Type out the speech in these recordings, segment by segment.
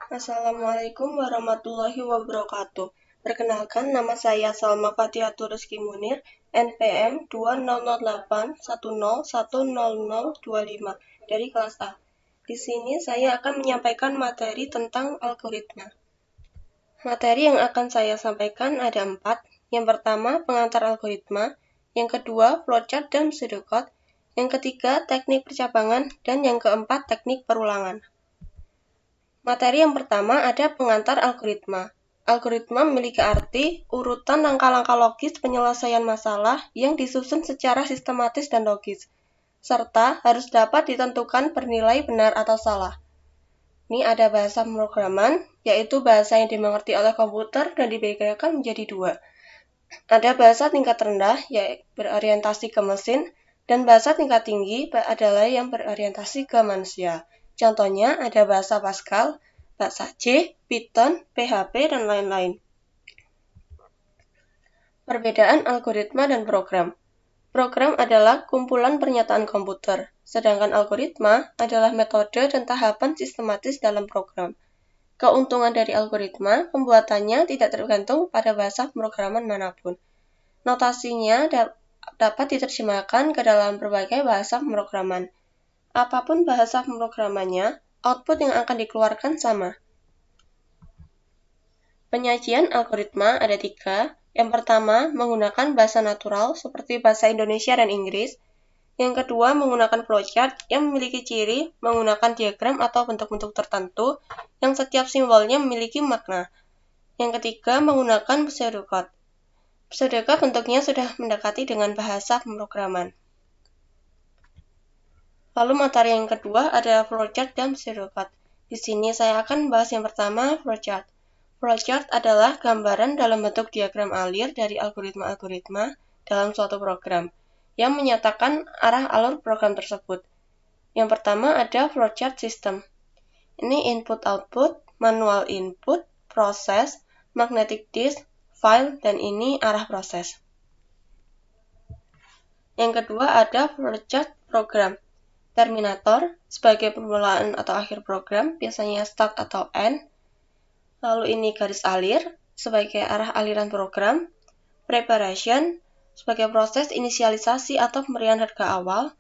Assalamualaikum warahmatullahi wabarakatuh. Perkenalkan, nama saya Salma Fatihatul Rizky Munir, NPM 2008101025 dari kelas A. Di sini saya akan menyampaikan materi tentang algoritma. Materi yang akan saya sampaikan ada 4. Yang pertama, pengantar algoritma. Yang kedua, flowchart dan pseudocode. Yang ketiga, teknik percabangan. Dan yang keempat, teknik perulangan. Materi yang pertama ada pengantar algoritma. Algoritma memiliki arti urutan langkah-langkah logis penyelesaian masalah yang disusun secara sistematis dan logis, serta harus dapat ditentukan bernilai benar atau salah. Ini ada bahasa pemrograman, yaitu bahasa yang dimengerti oleh komputer dan dibedakan menjadi 2. Ada bahasa tingkat rendah, yaitu berorientasi ke mesin, dan bahasa tingkat tinggi adalah yang berorientasi ke manusia. Contohnya ada bahasa Pascal, bahasa C, Python, PHP, dan lain-lain. Perbedaan algoritma dan program. Program adalah kumpulan pernyataan komputer, sedangkan algoritma adalah metode dan tahapan sistematis dalam program. Keuntungan dari algoritma, pembuatannya tidak tergantung pada bahasa pemrograman manapun. Notasinya dapat diterjemahkan ke dalam berbagai bahasa pemrograman. Apapun bahasa pemrogramannya, output yang akan dikeluarkan sama. Penyajian algoritma ada 3. Yang pertama, menggunakan bahasa natural seperti bahasa Indonesia dan Inggris. Yang kedua, menggunakan flowchart yang memiliki ciri menggunakan diagram atau bentuk-bentuk tertentu yang setiap simbolnya memiliki makna. Yang ketiga, menggunakan pseudocode. Pseudocode bentuknya sudah mendekati dengan bahasa pemrograman. Lalu materi yang kedua ada flowchart dan pseudocode. Di sini saya akan bahas yang pertama, flowchart. Flowchart adalah gambaran dalam bentuk diagram alir dari algoritma-algoritma dalam suatu program yang menyatakan arah alur program tersebut. Yang pertama ada flowchart system. Ini input-output, manual input, proses, magnetic disk, file, dan ini arah proses. Yang kedua ada flowchart program. Terminator sebagai permulaan atau akhir program, biasanya start atau end. Lalu ini garis alir sebagai arah aliran program. Preparation sebagai proses inisialisasi atau pemberian harga awal.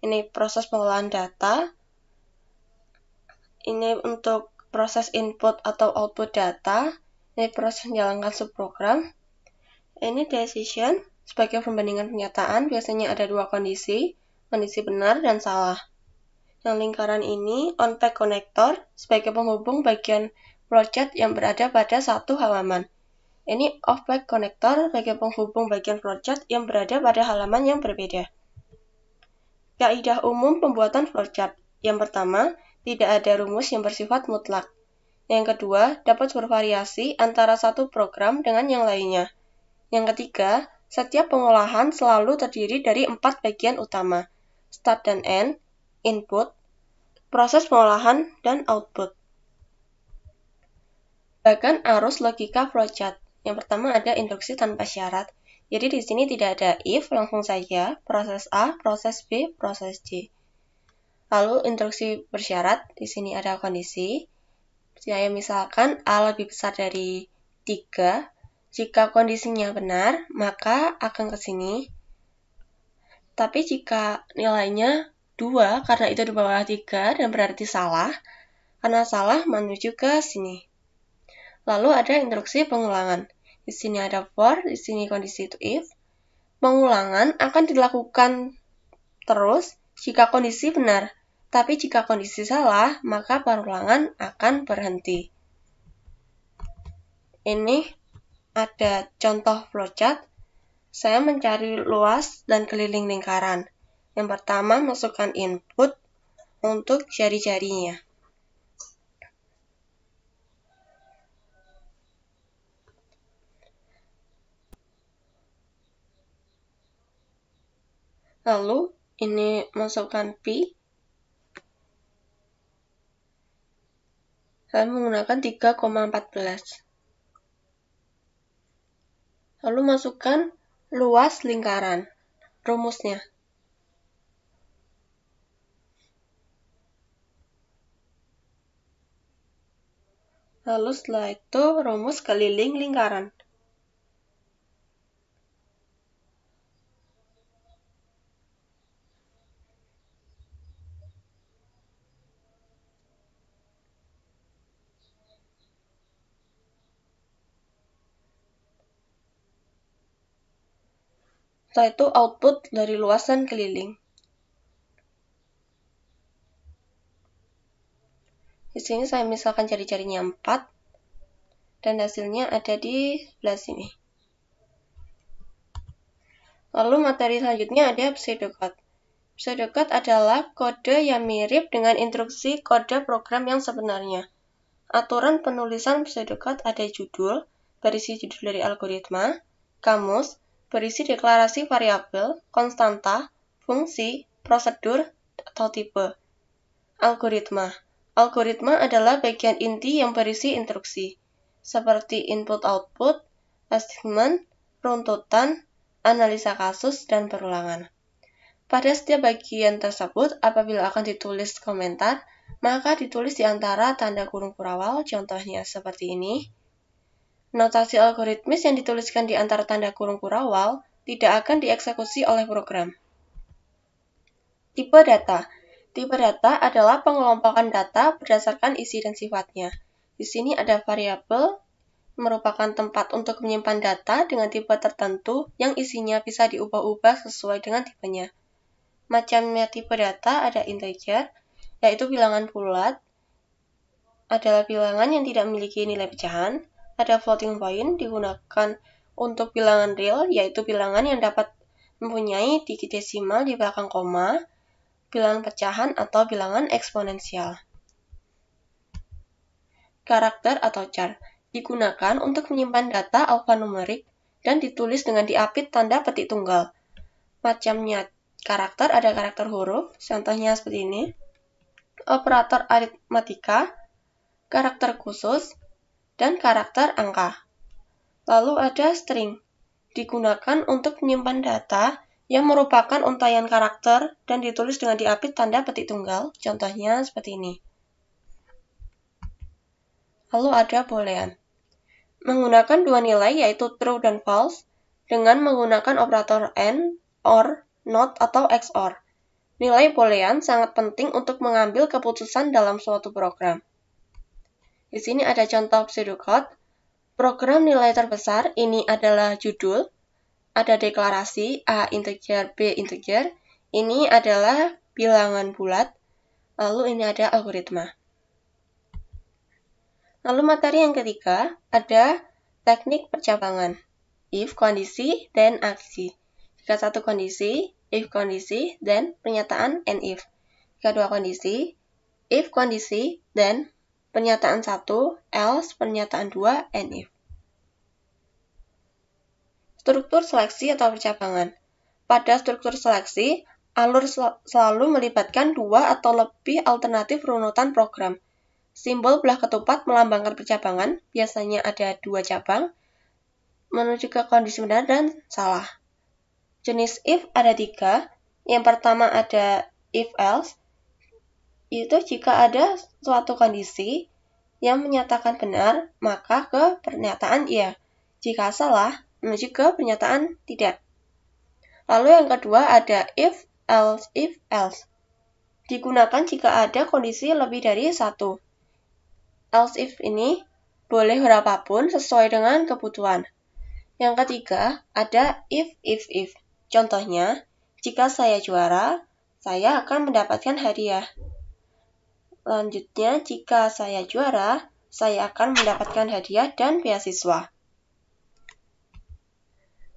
Ini proses pengolahan data. Ini untuk proses input atau output data. Ini proses menjalankan subprogram. Ini decision sebagai perbandingan pernyataan. Biasanya ada 2 kondisi benar dan salah. Yang lingkaran ini on-pack connector sebagai penghubung bagian flowchart yang berada pada satu halaman. Ini off-pack connector sebagai penghubung bagian flowchart yang berada pada halaman yang berbeda. Kaidah umum pembuatan flowchart. Yang pertama, tidak ada rumus yang bersifat mutlak. Yang kedua, dapat bervariasi antara satu program dengan yang lainnya. Yang ketiga, setiap pengolahan selalu terdiri dari 4 bagian utama, start dan end, input, proses pengolahan, dan output. Bagan arus logika flowchart. Yang pertama ada instruksi tanpa syarat. Jadi di sini tidak ada if, langsung saja proses A, proses B, proses C. Lalu instruksi bersyarat, di sini ada kondisi. Saya misalkan A lebih besar dari 3. Jika kondisinya benar, maka akan ke sini. Tapi jika nilainya 2, karena itu di bawah 3 dan berarti salah, karena salah menuju ke sini. Lalu ada instruksi pengulangan. Di sini ada for, di sini kondisi itu if. Pengulangan akan dilakukan terus jika kondisi benar, tapi jika kondisi salah, maka perulangan akan berhenti. Ini ada contoh flowchart. Saya mencari luas dan keliling lingkaran. Yang pertama, masukkan input untuk jari-jarinya. Lalu, ini masukkan P. Saya menggunakan 3,14. Lalu masukkan luas lingkaran. Rumusnya. Lalu setelah itu rumus keliling lingkaran. Setelah itu output dari luasan keliling. Di sini saya misalkan jari-jarinya 4 dan hasilnya ada di sebelah sini. Lalu materi selanjutnya ada pseudocode. Pseudocode adalah kode yang mirip dengan instruksi kode program yang sebenarnya. Aturan penulisan pseudocode ada judul, berisi judul dari algoritma, kamus, berisi deklarasi variabel, konstanta, fungsi, prosedur, atau tipe. Algoritma. Algoritma adalah bagian inti yang berisi instruksi, seperti input-output, assignment, runtutan, analisa kasus, dan perulangan. Pada setiap bagian tersebut, apabila akan ditulis komentar, maka ditulis di antara tanda kurung kurawal, contohnya seperti ini. Notasi algoritmis yang dituliskan di antara tanda kurung kurawal tidak akan dieksekusi oleh program. Tipe data. Tipe data adalah pengelompokan data berdasarkan isi dan sifatnya. Di sini ada variabel, merupakan tempat untuk menyimpan data dengan tipe tertentu yang isinya bisa diubah-ubah sesuai dengan tipenya. Macamnya tipe data ada integer, yaitu bilangan bulat, adalah bilangan yang tidak memiliki nilai pecahan. Ada floating point, digunakan untuk bilangan real, yaitu bilangan yang dapat mempunyai digit desimal di belakang koma, bilangan pecahan atau bilangan eksponensial. Karakter atau char digunakan untuk menyimpan data alfanumerik dan ditulis dengan diapit tanda petik tunggal. Macamnya karakter ada karakter huruf, contohnya seperti ini. Operator aritmatika, karakter khusus, dan karakter angka. Lalu ada string, digunakan untuk menyimpan data yang merupakan untaian karakter dan ditulis dengan diapit tanda petik tunggal, contohnya seperti ini. Lalu ada boolean, menggunakan dua nilai yaitu true dan false dengan menggunakan operator AND, OR, NOT, atau XOR. Nilai boolean sangat penting untuk mengambil keputusan dalam suatu program. Di sini ada contoh pseudocode. Program nilai terbesar ini adalah judul, ada deklarasi A integer, B integer, ini adalah bilangan bulat, lalu ini ada algoritma. Lalu materi yang ketiga ada teknik percabangan, if kondisi, then aksi. Jika satu kondisi, if kondisi, then pernyataan and if. Jika dua kondisi, if kondisi, then pernyataan 1, else pernyataan 2, and if. Struktur seleksi atau percabangan. Pada struktur seleksi, alur selalu melibatkan dua atau lebih alternatif runutan program. Simbol belah ketupat melambangkan percabangan, biasanya ada dua cabang, menuju ke kondisi benar dan salah. Jenis if ada 3. Yang pertama ada if else, itu jika ada suatu kondisi yang menyatakan benar, maka ke pernyataan iya. Jika salah, menuju ke pernyataan tidak. Lalu yang kedua ada if else. Digunakan jika ada kondisi lebih dari satu. Else if ini boleh berapapun sesuai dengan kebutuhan. Yang ketiga ada if. Contohnya, jika saya juara, saya akan mendapatkan hadiah. Lanjutnya, jika saya juara, saya akan mendapatkan hadiah dan beasiswa.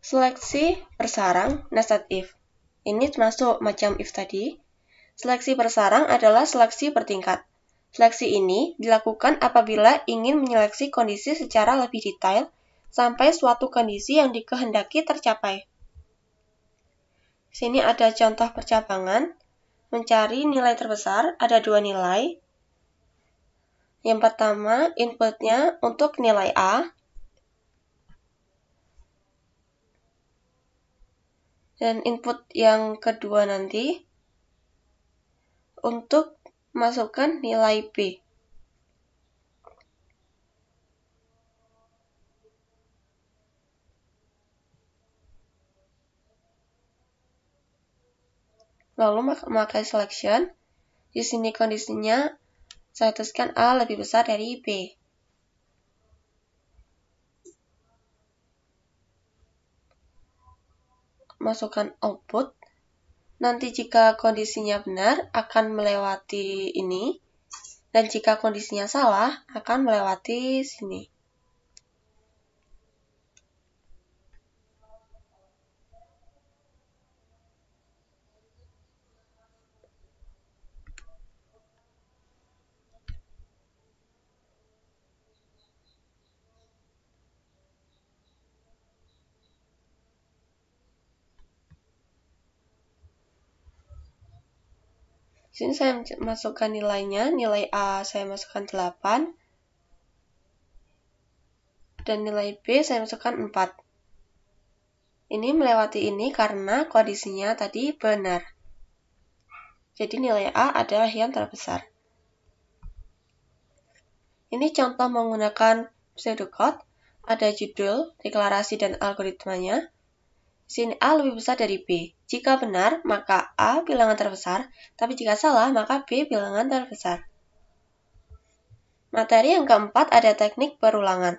Seleksi bersarang nested if. Ini termasuk macam if tadi. Seleksi bersarang adalah seleksi bertingkat. Seleksi ini dilakukan apabila ingin menyeleksi kondisi secara lebih detail sampai suatu kondisi yang dikehendaki tercapai. Sini ada contoh percabangan. Mencari nilai terbesar, ada dua nilai. Yang pertama, inputnya untuk nilai A. Dan input yang kedua nanti untuk masukkan nilai B. Lalu memakai selection. Di sini kondisinya saya tuliskan A lebih besar dari B. Masukkan output. Nanti jika kondisinya benar akan melewati ini, dan jika kondisinya salah akan melewati sini. Sini saya masukkan nilainya, nilai A saya masukkan 8, dan nilai B saya masukkan 4. Ini melewati ini karena kondisinya tadi benar. Jadi nilai A adalah yang terbesar. Ini contoh menggunakan pseudocode, ada judul, deklarasi, dan algoritmanya. Sini A lebih besar dari B. Jika benar, maka A bilangan terbesar, tapi jika salah, maka B bilangan terbesar. Materi yang keempat ada teknik perulangan.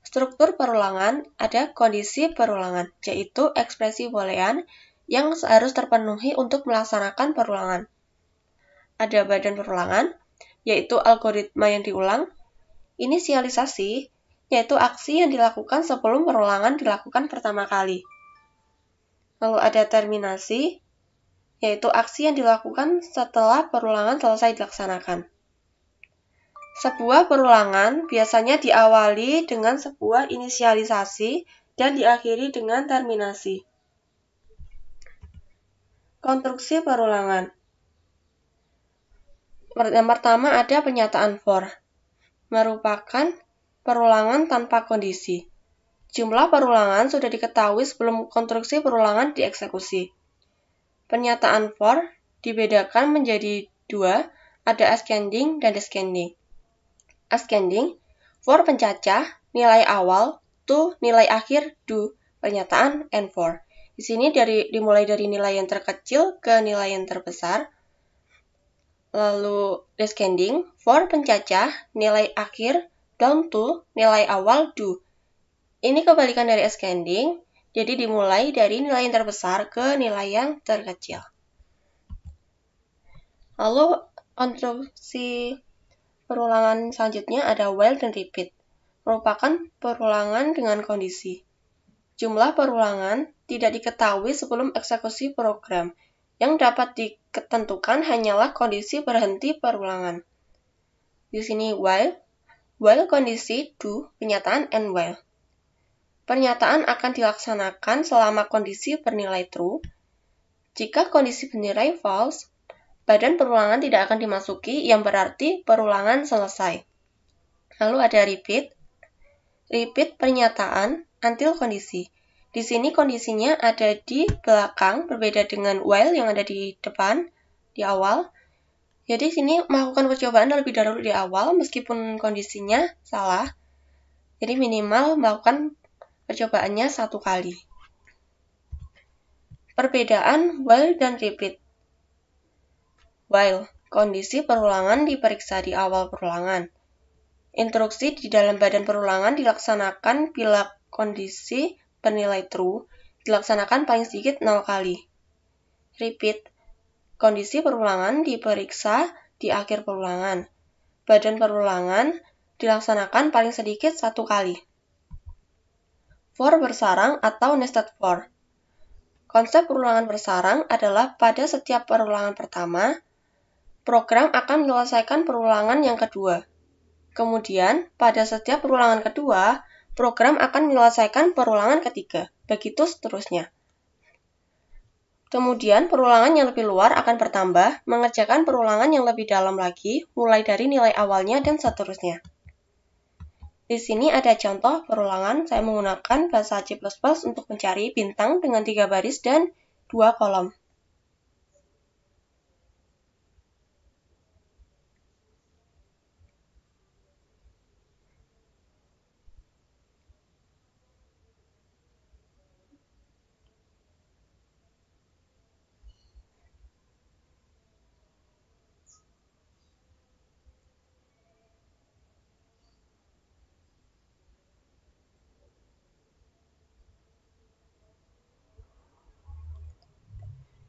Struktur perulangan ada kondisi perulangan, yaitu ekspresi boolean yang harus terpenuhi untuk melaksanakan perulangan. Ada badan perulangan, yaitu algoritma yang diulang. Inisialisasi, yaitu aksi yang dilakukan sebelum perulangan dilakukan pertama kali. Lalu ada terminasi, yaitu aksi yang dilakukan setelah perulangan selesai dilaksanakan. Sebuah perulangan biasanya diawali dengan sebuah inisialisasi dan diakhiri dengan terminasi. Konstruksi perulangan. Yang pertama ada penyataan for, merupakan perulangan tanpa kondisi. Jumlah perulangan sudah diketahui sebelum konstruksi perulangan dieksekusi. Pernyataan for dibedakan menjadi dua, ada ascending dan descending. Ascending, for pencacah, nilai awal, to nilai akhir, do, pernyataan, and for. Di sini dimulai dari nilai yang terkecil ke nilai yang terbesar. Lalu descending, for pencacah, nilai akhir, down to, nilai awal, do. Ini kebalikan dari ascending, jadi dimulai dari nilai yang terbesar ke nilai yang terkecil. Lalu konstruksi perulangan selanjutnya ada while dan repeat, merupakan perulangan dengan kondisi. Jumlah perulangan tidak diketahui sebelum eksekusi program. Yang dapat ditentukan hanyalah kondisi berhenti perulangan. Di sini while kondisi, do, pernyataan, and while. Pernyataan akan dilaksanakan selama kondisi bernilai true. Jika kondisi bernilai false, badan perulangan tidak akan dimasuki, yang berarti perulangan selesai. Lalu ada repeat. Repeat pernyataan until kondisi. Di sini kondisinya ada di belakang, berbeda dengan while yang ada di depan, di awal. Jadi sini melakukan percobaan terlebih dahulu di awal, meskipun kondisinya salah. Jadi minimal melakukan percobaannya 1 kali. Perbedaan while dan repeat. While, kondisi perulangan diperiksa di awal perulangan. Instruksi di dalam badan perulangan dilaksanakan bila kondisi bernilai true, dilaksanakan paling sedikit 0 kali. Repeat, kondisi perulangan diperiksa di akhir perulangan. Badan perulangan dilaksanakan paling sedikit 1 kali. For bersarang atau nested for. Konsep perulangan bersarang adalah pada setiap perulangan pertama, program akan menyelesaikan perulangan yang kedua. Kemudian, pada setiap perulangan kedua, program akan menyelesaikan perulangan ketiga. Begitu seterusnya. Kemudian, perulangan yang lebih luar akan bertambah, mengerjakan perulangan yang lebih dalam lagi, mulai dari nilai awalnya dan seterusnya. Di sini ada contoh perulangan. Saya menggunakan bahasa C++ untuk mencari bintang dengan 3 baris dan 2 kolom.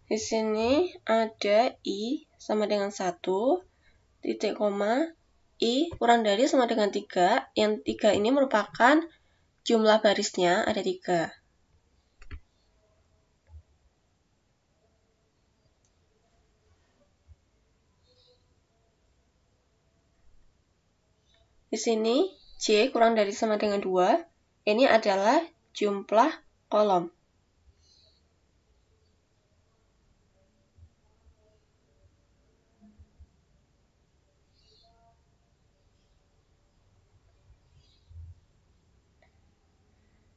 Di sini ada I sama dengan 1, titik koma, I kurang dari sama dengan 3. Yang 3 ini merupakan jumlah barisnya, ada 3. Di sini J kurang dari sama dengan 2. Ini adalah jumlah kolom.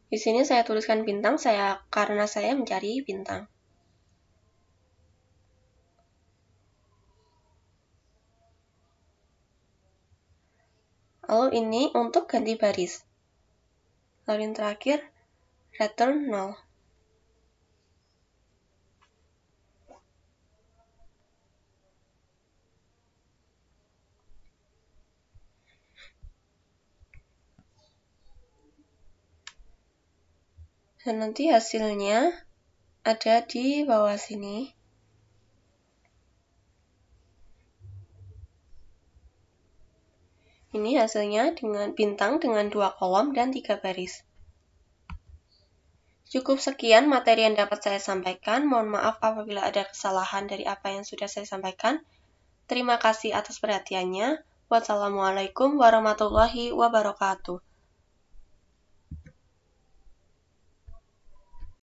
Di sini saya tuliskan bintang karena saya mencari bintang. Lalu ini untuk ganti baris. Lalu yang terakhir, return 0. Dan nanti hasilnya ada di bawah sini. Ini hasilnya dengan bintang dengan 2 kolom dan 3 baris. Cukup sekian materi yang dapat saya sampaikan. Mohon maaf apabila ada kesalahan dari apa yang sudah saya sampaikan. Terima kasih atas perhatiannya. Wassalamualaikum warahmatullahi wabarakatuh.